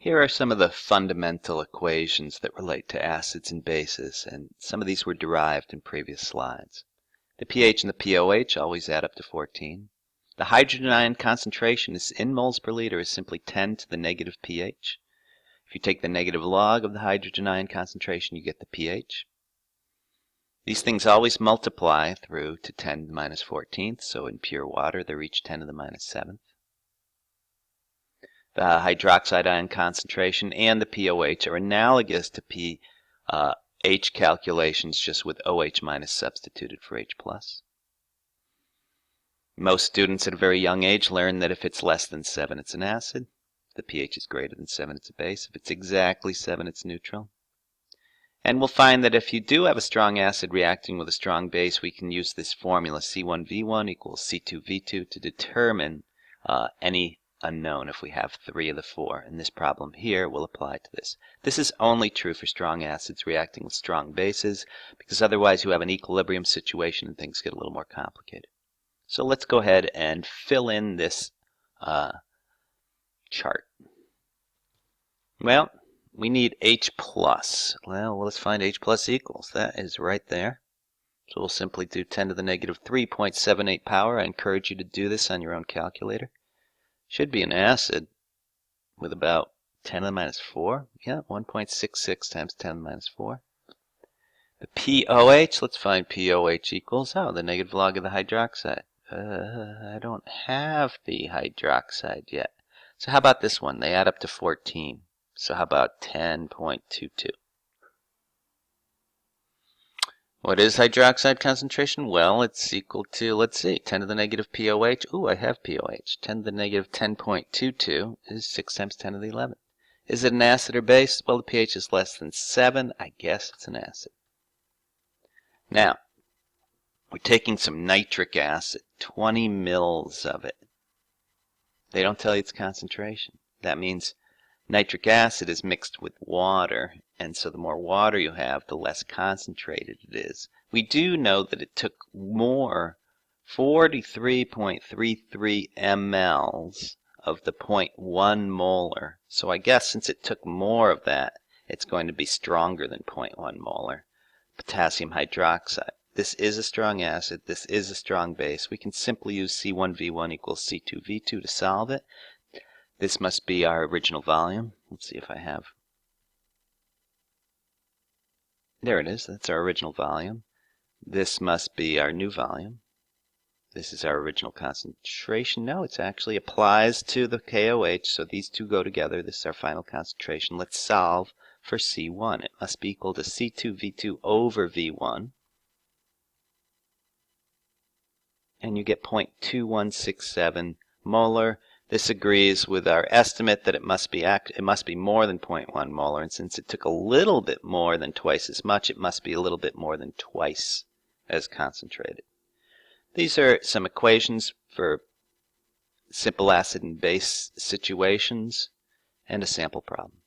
Here are some of the fundamental equations that relate to acids and bases, and some of these were derived in previous slides. The pH and the pOH always add up to 14. The hydrogen ion concentration is in moles per liter is simply 10 to the negative pH. If you take the negative log of the hydrogen ion concentration, you get the pH. These things always multiply through to 10 to the minus 14th, so in pure water they reach 10 to the minus 7th. The hydroxide ion concentration and the pOH are analogous to pH calculations, just with OH minus substituted for H plus. Most students at a very young age learn that if it's less than 7, it's an acid. If the pH is greater than 7, it's a base. If it's exactly 7, it's neutral. And we'll find that if you do have a strong acid reacting with a strong base, we can use this formula C1V1 equals C2V2 to determine any unknown if we have 3 of the 4, and this problem here will apply to this. This is only true for strong acids reacting with strong bases, because otherwise you have an equilibrium situation and things get a little more complicated. So let's go ahead and fill in this chart. Well, we need H plus. Well, let's find H plus equals. That is right there. So we'll simply do 10 to the negative 3.78 power. I encourage you to do this on your own calculator. Should be an acid with about 10 to the minus 4. Yeah, 1.66 times 10 to the minus 4. The pOH, let's find pOH equals, the negative log of the hydroxide. I don't have the hydroxide yet. So how about this one? They add up to 14. So how about 10.22? What is hydroxide concentration? Well, it's equal to, let's see, 10 to the negative pOH. Ooh, I have pOH. 10 to the negative 10.22 is 6 times 10 to the 11th. Is it an acid or base? Well, the pH is less than 7. I guess it's an acid. Now, we're taking some nitric acid, 20 mils of it. They don't tell you its concentration. That means nitric acid is mixed with water, and so the more water you have, the less concentrated it is. We do know that it took more, 43.33 mLs of the 0.1 molar. So I guess since it took more of that, it's going to be stronger than 0.1 molar. Potassium hydroxide. This is a strong acid. This is a strong base. We can simply use C1V1 equals C2V2 to solve it. This must be our original volume. Let's see if I have. There it is. That's our original volume. This must be our new volume. This is our original concentration. No, it actually applies to the KOH, so these two go together. This is our final concentration. Let's solve for C1. It must be equal to C2V2 over V1. And you get 0.2167 molar. This agrees with our estimate that it must be more than 0.1 molar, and since it took a little bit more than twice as much, it must be a little bit more than twice as concentrated. These are some equations for simple acid and base situations and a sample problem.